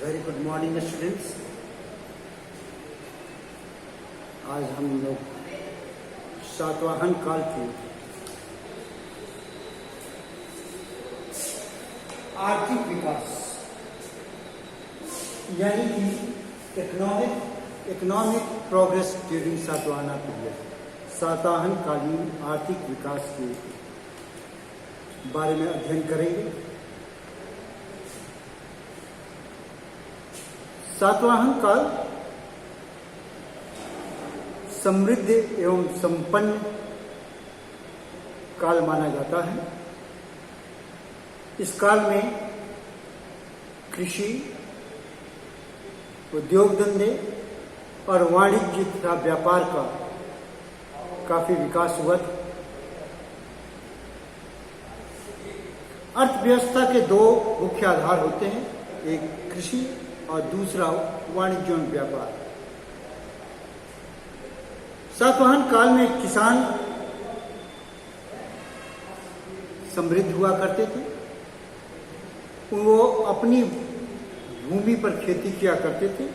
Very good morning students. आज हम लोग सातवाहन काल की आर्थिक विकास यानी कि economic progress during Satavahana period, Satavahana कालीन आर्थिक विकास के बारे में अध्ययन करेंगे। सातवाहन काल समृद्ध एवं संपन्न काल माना जाता है। इस काल में कृषि, उद्योग धंधे और वाणिज्य तथा व्यापार का काफी विकास हुआ था। अर्थव्यवस्था के दो मुख्य आधार होते हैं, एक कृषि और दूसरा वाणिज्य और व्यापार। सातवाहन काल में किसान समृद्ध हुआ करते थे। वो अपनी भूमि पर खेती किया करते थे।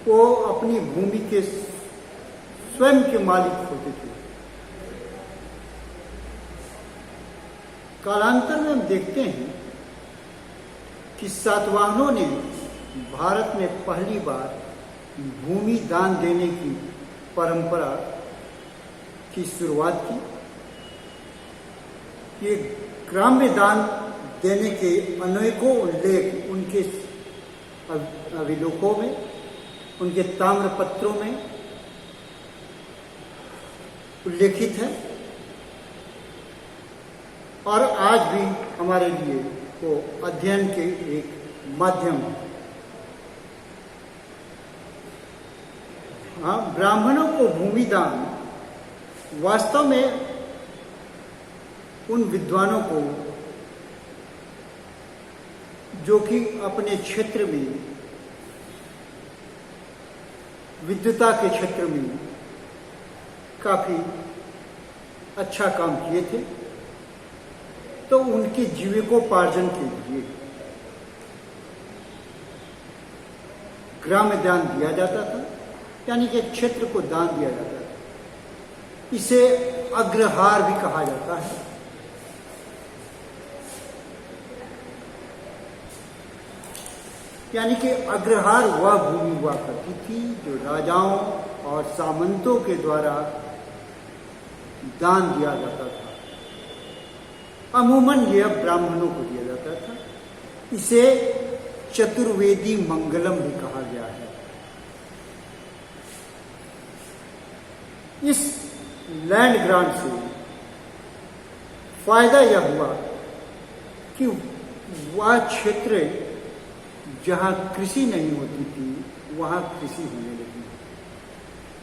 वो अपनी भूमि के स्वयं के मालिक होते थे। कालांतर में हम देखते हैं कि सातवाहनों ने भारत में पहली बार भूमि दान देने की परंपरा की शुरुआत की। ये ग्राम्य दान देने के अनेकों उल्लेख उनके अभिलेखों में, उनके ताम्रपत्रों में उल्लेखित है और आज भी हमारे लिए वो अध्ययन के एक माध्यम है। हाँ, ब्राह्मणों को भूमि दान वास्तव में उन विद्वानों को जो कि अपने क्षेत्र में, विद्वता के क्षेत्र में काफी अच्छा काम किए थे, तो उनके जीविकोपार्जन के लिए ग्राम्य दान दिया जाता था, यानी कि क्षेत्र को दान दिया जाता था। इसे अग्रहार भी कहा जाता है। यानी कि अग्रहार वह भूमि हुआ करती थी जो राजाओं और सामंतों के द्वारा दान दिया जाता था। अमूमन यह ब्राह्मणों को दिया जाता था। इसे चतुर्वेदी मंगलम भी कहा गया है। इस लैंड ग्रांट से फायदा यह हुआ कि वह क्षेत्र जहां कृषि नहीं होती थी वहां कृषि होने लगी।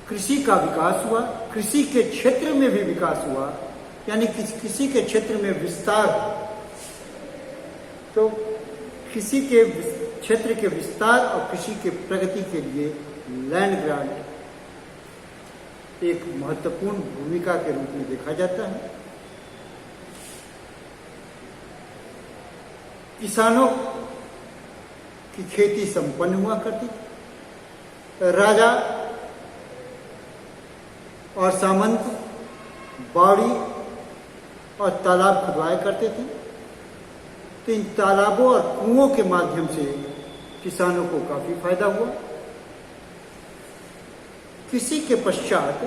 कृषि का विकास हुआ, कृषि के क्षेत्र में भी विकास हुआ, यानी कि कृषि के क्षेत्र में विस्तार। तो कृषि के क्षेत्र के विस्तार और कृषि के प्रगति के लिए लैंड ग्रांट एक महत्वपूर्ण भूमिका के रूप में देखा जाता है। किसानों की खेती संपन्न हुआ करती थी। राजा और सामंत बावड़ी और तालाब खुदवाया करते थे। तो इन तालाबों और कुओं के माध्यम से किसानों को काफी फायदा हुआ। कृषि के पश्चात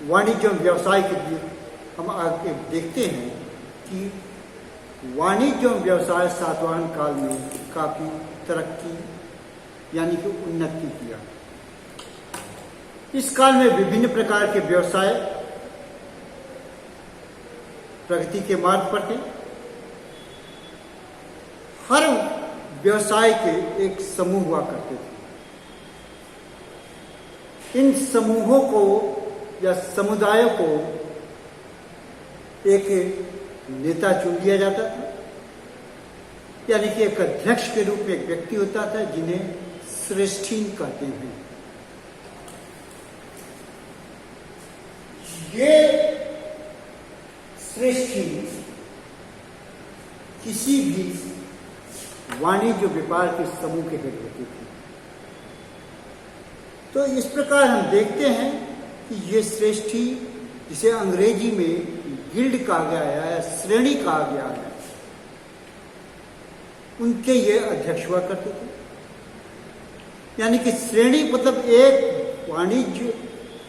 वाणिज्य और व्यवसाय के लिए हम आगे देखते हैं कि वाणिज्य और व्यवसाय सातवाहन काल में काफी तरक्की यानी कि उन्नति किया। इस काल में विभिन्न प्रकार के व्यवसाय प्रगति के मार्ग पर थे। हर व्यवसाय के एक समूह हुआ करते थे। इन समूहों को या समुदायों को एक नेता चुन लिया जाता था, यानी कि एक अध्यक्ष के रूप में एक व्यक्ति होता था जिन्हें श्रेष्ठीन कहते हैं। ये श्रेष्ठी किसी भी वाणिज्य व्यापार के समूह के हेड होते थे। तो इस प्रकार हम देखते हैं कि ये श्रेष्ठी, जिसे अंग्रेजी में गिल्ड कहा गया है, श्रेणी कहा गया है, उनके ये अध्यक्ष हुआ करते थे। यानी कि श्रेणी मतलब एक वाणिज्य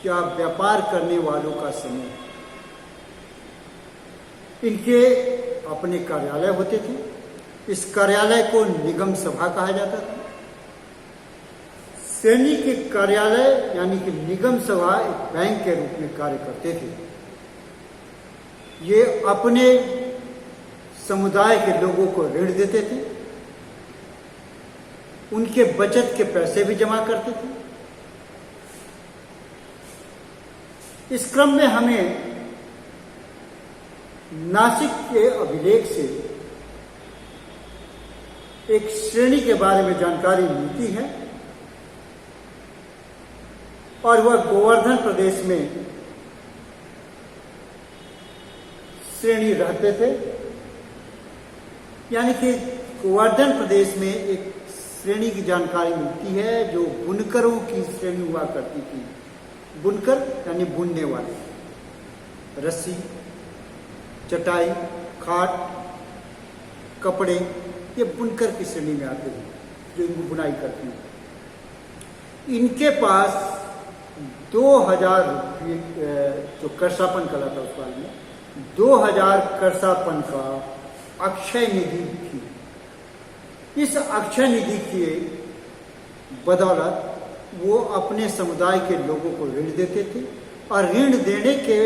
या व्यापार करने वालों का समूह। इनके अपने कार्यालय होते थे। इस कार्यालय को निगम सभा कहा जाता था। श्रेणी के कार्यालय यानी कि निगम सभा एक बैंक के रूप में कार्य करते थे। ये अपने समुदाय के लोगों को ऋण देते थे, उनके बचत के पैसे भी जमा करते थे। इस क्रम में हमें नासिक के अभिलेख से एक श्रेणी के बारे में जानकारी मिलती है और वह गोवर्धन प्रदेश में श्रेणी रहते थे। यानी कि गोवर्धन प्रदेश में एक श्रेणी की जानकारी मिलती है जो बुनकरों की श्रेणी हुआ करती थी। बुनकर यानी बुनने वाले, रस्सी, चटाई, खाट, कपड़े, ये बुनकर की श्रेणी में आते हैं जो इनको बुनाई करती हैं। इनके पास 2000 रुपये जो कर्सापन कला था उस काल में 2000 कर्सापन का अक्षय निधि थी। इस अक्षय निधि की बदौलत वो अपने समुदाय के लोगों को ऋण देते थे और ऋण देने के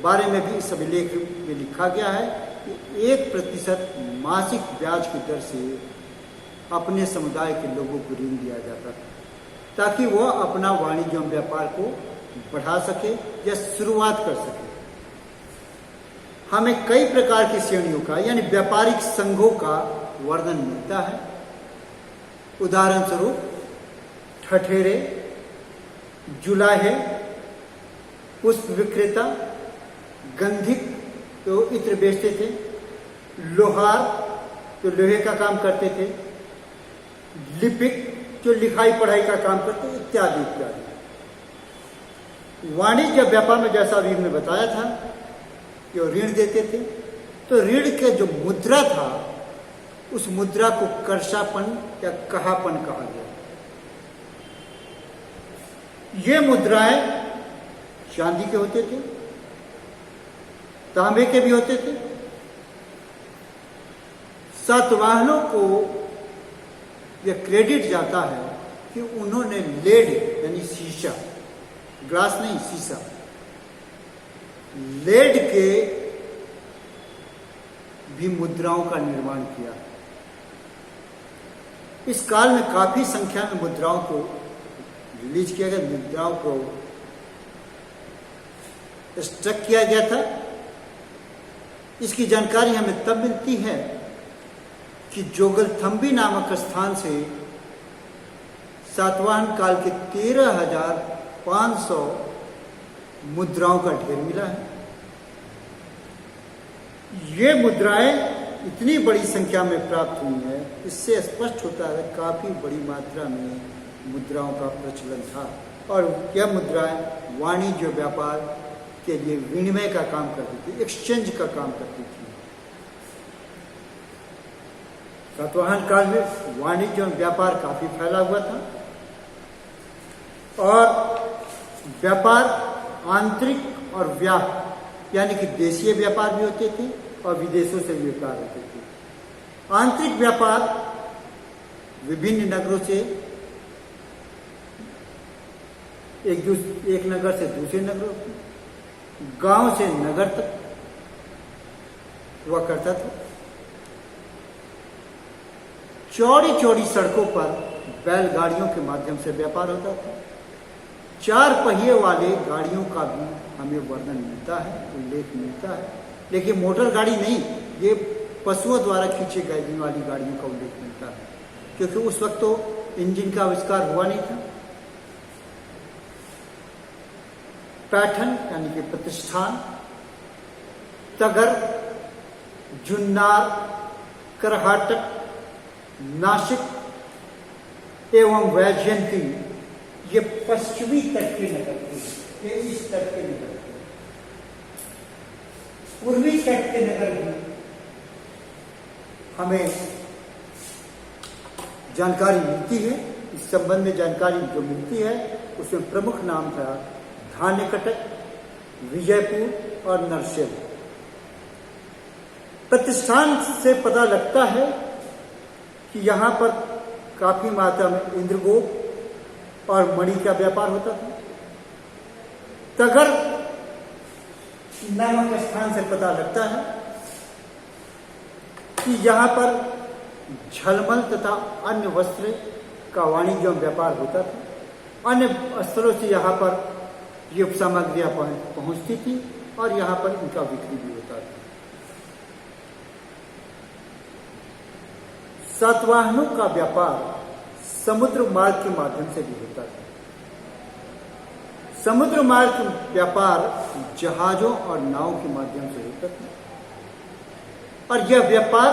बारे में भी इस अभिलेख में लिखा गया है कि 1% मासिक ब्याज की दर से अपने समुदाय के लोगों को ऋण दिया जाता था ताकि वह अपना वाणिज्य व्यापार को बढ़ा सके या शुरुआत कर सके। हमें कई प्रकार की श्रेणियों का यानी व्यापारिक संघों का वर्णन मिलता है। उदाहरण स्वरूप ठठेरे, जुलाहे, पुष्प विक्रेता, गंधिक तो इत्र बेचते थे, लोहार जो लोहे का काम करते थे, लिपिक जो लिखाई पढ़ाई का काम करते, इत्यादि इत्यादि। वाणिज्य व्यापार में जैसा अभी हमने बताया था कि वो ऋण देते थे, तो ऋण के जो मुद्रा था उस मुद्रा को कर्सापन या कहापन कहा गया। ये मुद्राएं चांदी के होते थे, तांबे के भी होते थे। सातवाहनों को यह क्रेडिट जाता है कि उन्होंने लेड यानी शीशा, ग्लास नहीं शीशा, लेड के भी मुद्राओं का निर्माण किया। इस काल में काफी संख्या में मुद्राओं को रिलीज किया गया, मुद्राओं को स्टक किया गया था। इसकी जानकारी हमें तब मिलती है कि जोगलथंबी नामक स्थान से सातवाहन काल के 13,500 मुद्राओं का ढेर मिला है। ये मुद्राएं इतनी बड़ी संख्या में प्राप्त हुई है, इससे स्पष्ट होता है काफी बड़ी मात्रा में मुद्राओं का प्रचलन था और यह मुद्राएं वाणिज्य व्यापार के लिए विनिमय का काम करती थी, एक्सचेंज का काम करती थी। सातवाहन काल में वाणिज्य और व्यापार काफी फैला हुआ था और व्यापार आंतरिक और व्यापार यानी कि देशीय व्यापार भी होते थे और विदेशों से भी व्यापार होते थे। आंतरिक व्यापार विभिन्न नगरों से एक नगर से दूसरे नगरों, गांव से नगर तक हुआ करता था। चौड़ी चौड़ी सड़कों पर बैलगाड़ियों के माध्यम से व्यापार होता था। 4 पहिए वाले गाड़ियों का भी हमें वर्णन मिलता है, उल्लेख मिलता है, लेकिन मोटर गाड़ी नहीं, ये पशुओं द्वारा खींचे गए वाली गाड़ियों का उल्लेख मिलता है, क्योंकि उस वक्त तो इंजन का आविष्कार हुआ नहीं था। पैठन यानी कि प्रतिष्ठान, तगर, जुन्नार, करहाटक, नासिक एवं वैजयंती ये पश्चिमी तट के नगर थे, ये इस तट के नगर थे। पूर्वी तट के नगर भी हमें जानकारी मिलती है। इस संबंध में जानकारी जो मिलती है उसमें प्रमुख नाम था धान्यकटक, विजयपुर और नरसेन। प्रतिष्ठान से पता लगता है कि यहाँ पर काफी मात्रा में इंद्रगोप और मणि का व्यापार होता था। तगर नामक स्थान से पता लगता है कि यहाँ पर झलमल तथा अन्य वस्त्र का वाणिज्य व्यापार होता था। अन्य स्थलों से यहाँ पर ये सामग्रियां पहुंचती थी और यहाँ पर इनका बिक्री भी होता था। सातवाहनों का व्यापार समुद्र मार्ग के माध्यम से भी होता था। समुद्र मार्ग व्यापार जहाजों और नाव के माध्यम से होता था और यह व्यापार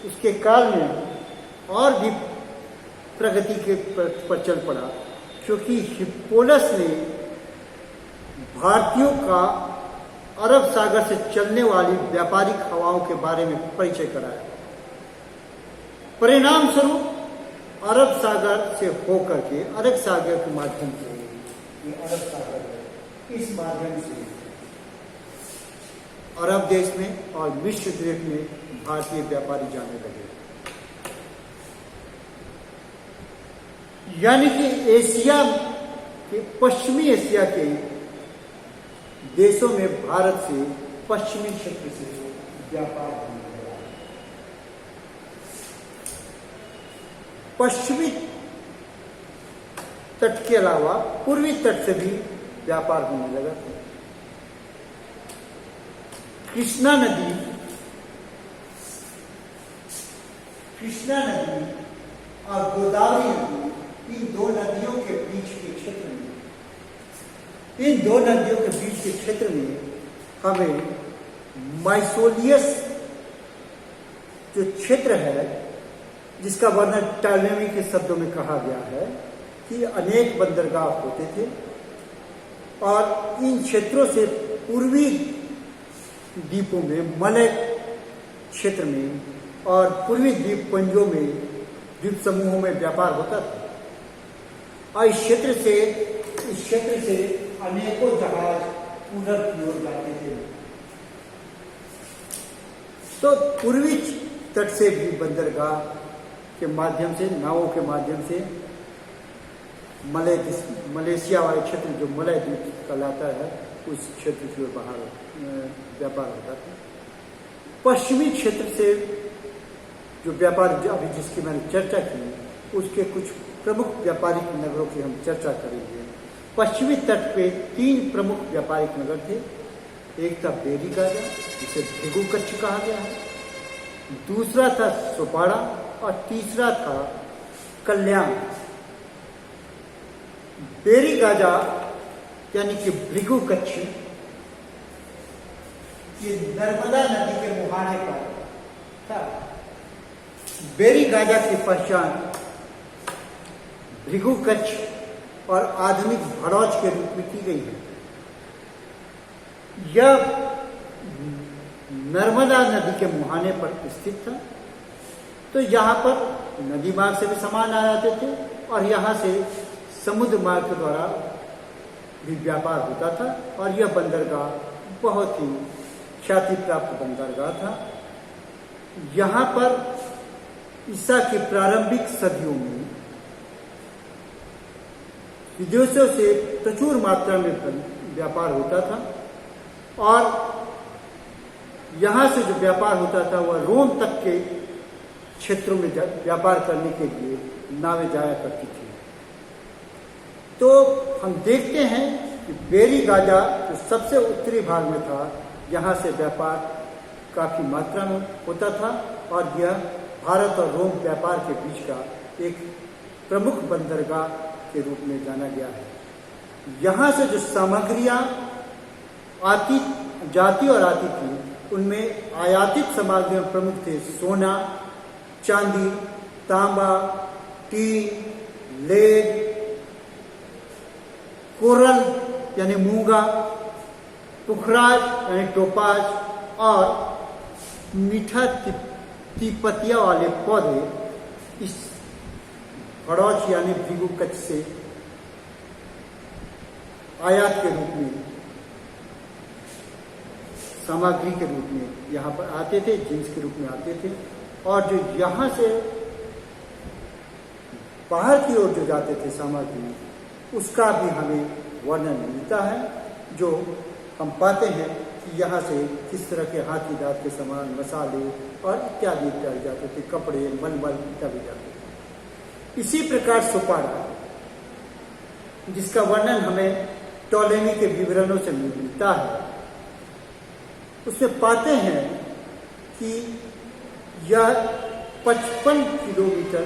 उसके काल में और भी प्रगति के पर चल पड़ा, क्योंकि हिप्पोलस ने भारतीयों का अरब सागर से चलने वाली व्यापारिक हवाओं के बारे में परिचय कराया। परिणाम स्वरूप अरब सागर से होकर के अरब सागर के माध्यम से, ये अरब सागर है, इस माध्यम से अरब देश में और मिस्र देश में भारतीय व्यापारी जाने लगे। यानी कि एशिया के, पश्चिमी एशिया के देशों में भारत से पश्चिमी क्षेत्र से व्यापार होने लगा। पश्चिमी तट के अलावा पूर्वी तट से भी व्यापार होने लगा। कृष्णा नदी और गोदावरी नदी, इन दो नदियों के बीच के क्षेत्र में, हमें माइसोलियस जो क्षेत्र है, जिसका वर्णन टॉलेमी के शब्दों में कहा गया है कि अनेक बंदरगाह होते थे और इन क्षेत्रों से पूर्वी द्वीपों में, मलय क्षेत्र में और पूर्वी द्वीपपुंजों में, द्वीप समूहों में व्यापार होता था और इस क्षेत्र से अनेकों जहाज पूरब की ओर जाते थे। तो पूर्वी तट से भी बंदरगाह के माध्यम से, नावों के माध्यम से मलेशिया वाले क्षेत्र जो मलय द्वीप कहलाता है, उस क्षेत्र से बाहर व्यापार होता था। पश्चिमी क्षेत्र से जो व्यापार अभी जिसकी मैंने चर्चा की, उसके कुछ प्रमुख व्यापारिक नगरों की हम चर्चा करेंगे। पश्चिमी तट पे 3 प्रमुख व्यापारिक नगर थे। एक था बेरी गाजा, जिसे भृगु कच्छ कहा गया है, दूसरा था सोपाड़ा और तीसरा था कल्याण। बेरी गाजा यानी कि भृगु कच्छ ये नर्मदा नदी के मुहाने पर था। बेरी गाजा की पहचान भृगु कच्छ और आधुनिक भड़ौच के रूप में की गई है। यह नर्मदा नदी के मुहाने पर स्थित था, तो यहाँ पर नदी मार्ग से भी सामान आ जाते थे और यहाँ से समुद्र मार्ग के द्वारा भी व्यापार होता था और यह बंदरगाह बहुत ही ख्याति प्राप्त बंदरगाह था। यहाँ पर ईसा की प्रारंभिक सदियों में विदेशों से प्रचुर मात्रा में व्यापार होता था और यहाँ से जो व्यापार होता था वह रोम तक के क्षेत्रों में व्यापार करने के लिए नावें जाया करती थी। तो हम देखते हैं कि बेरी गाजा जो सबसे उत्तरी भाग में था, यहाँ से व्यापार काफी मात्रा में होता था और यह भारत और रोम व्यापार के बीच का एक प्रमुख बंदरगाह के रूप में जाना गया है। यहाँ से जो सामग्रियाँ जाती और आती थी, उनमें आयातित सामग्रियों प्रमुख थे सोना, चांदी, तांबा, टीन, लेड, कोरल यानी मूंगा, पुखराज यानी टोपाज और मीठा तिपतिया वाले पौधे इस भड़ौच यानी भृगु कच्छ से आयात के रूप में, सामग्री के रूप में यहाँ पर आते थे, जिन्स के रूप में आते थे। और जो यहाँ से बाहर की ओर जो जाते थे सामग्री, उसका भी हमें वर्णन मिलता है, जो हम पाते हैं कि यहाँ से किस तरह के हाथी दांत के सामान, मसाले और इत्यादि इत्यादि जाते थे, कपड़े, मलमल इत्यादि जाते थे। इसी प्रकार सुपारा, जिसका वर्णन हमें टॉलेमी के विवरणों से मिलता है, उसमें पाते हैं कि यह 55 किलोमीटर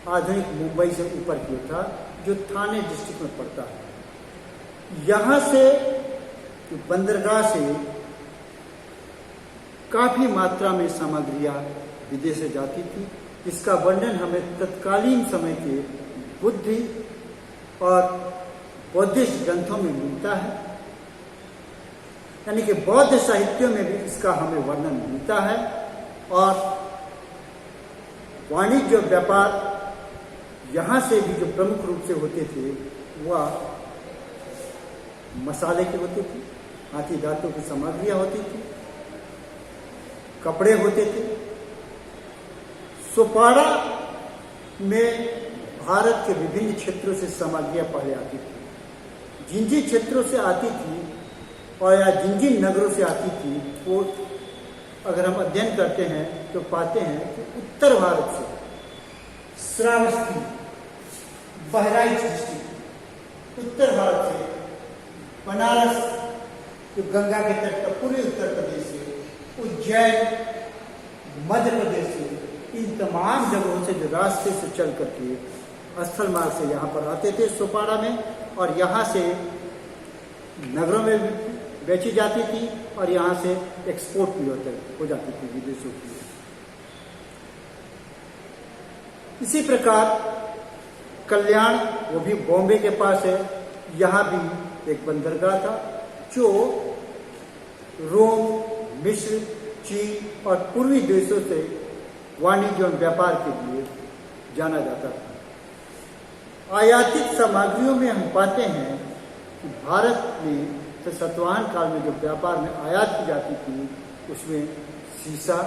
आधुनिक मुंबई से ऊपर की ओर था, जो थाने डिस्ट्रिक्ट में पड़ता है। यहाँ से बंदरगाह से काफी मात्रा में सामग्रियां विदेश से जाती थी, जिसका वर्णन हमें तत्कालीन समय के बुद्धि और बौद्धिस्ट ग्रंथों में मिलता है। यानी कि बौद्ध साहित्यों में भी इसका हमें वर्णन मिलता है। और वाणिज्य व्यापार यहाँ से भी जो प्रमुख रूप से होते थे, वह मसाले के होते थे, हाथी दांतों की सामग्रियां होती थी, कपड़े होते थे। सुपारा में भारत के विभिन्न क्षेत्रों से सामग्रियां पहले आती थी। जिन जिन क्षेत्रों से आती थी और या जिन जिन नगरों से आती थी, वो अगर हम अध्ययन करते हैं तो पाते हैं कि उत्तर भारत से श्रावस्ती, बहराइच डिस्ट्रिक्ट, उत्तर भारत से बनारस, जो गंगा के तट का पूरे उत्तर प्रदेश से, उज्जैन, मध्य प्रदेश से, इन तमाम जगहों से जो रास्ते से चल करके स्थल मार्ग से यहाँ पर आते थे सुपारा में, और यहाँ से नगरों में बेची जाती थी और यहाँ से एक्सपोर्ट भी हो जाती थी विदेशों की। इसी प्रकार कल्याण, वो भी बॉम्बे के पास है, यहाँ भी एक बंदरगाह था जो रोम, मिस्र, चीन और पूर्वी देशों से वाणिज्य और व्यापार के लिए जाना जाता था। आयातित सामग्रियों में हम पाते हैं कि भारत में तो सातवाहन काल में जो व्यापार में आयात की जाती थी, उसमें सीसा,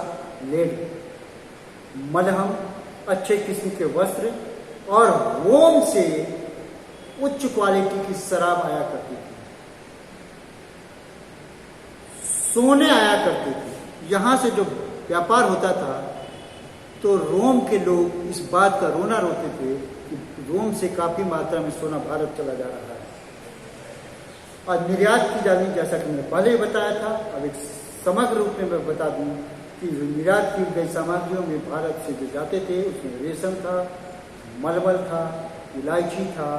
लेड, मलहम, अच्छे किस्म के वस्त्र और रोम से उच्च क्वालिटी की शराब आया करती थी, सोने आया करते थे। यहाँ से जो व्यापार होता था तो रोम के लोग इस बात का रोना रोते थे कि रोम से काफी मात्रा में सोना भारत चला जा रहा है और निर्यात की जानी, जैसा कि मैंने पहले ही बताया था। अब एक समग्र रूप में मैं बता दूं कि निर्यात की गई सामग्रियों में भारत से जो जाते थे उसमें रेशम था, मलमल था, इलायची था,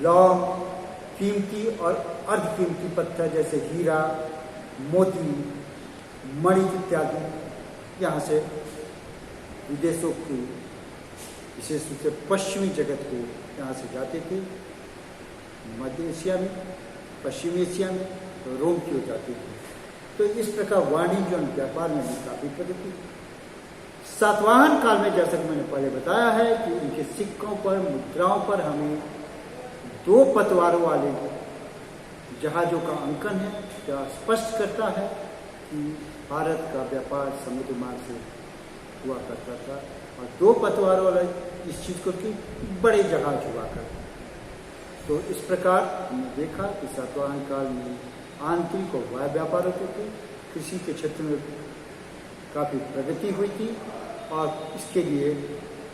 लौंग, कीमती और अर्धकीमती पत्थर जैसे हीरा, मोती, मणि इत्यादि यहाँ से विदेशों को, विशेष रूप से पश्चिमी जगत को यहाँ से जाते थे। मध्य एशिया में, पश्चिम एशिया में, रोम की ओर जाते थे। तो इस प्रकार वाणिज्य और व्यापार में भी काफी प्रगति। सातवाहन काल में, जैसा कि मैंने पहले बताया है, कि इनके सिक्कों पर, मुद्राओं पर हमें 2 पतवारों वाले जहाजों का अंकन है, जो स्पष्ट करता है कि भारत का व्यापार समुद्र मार्ग से हुआ करता था। और 2 पतवारों वाला इस चीज को कि बड़े जहाज हुआ करते। तो इस प्रकार हमने देखा कि सातवाहन काल में आंतरिक और बाह्य व्यापार होते थे। कृषि के क्षेत्र में काफी प्रगति हुई थी और इसके लिए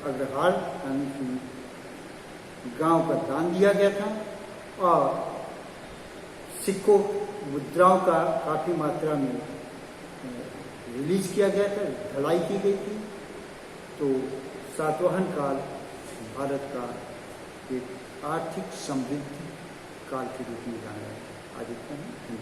अग्रहार यानी कि गांव का दान दिया गया था और सिक्कों, मुद्राओं का काफी मात्रा में रिलीज किया गया था, ढलाई की गई थी। तो सातवाहन काल भारत का एक आर्थिक समृद्धि काल के रूप में जाना है। आज इतना ही।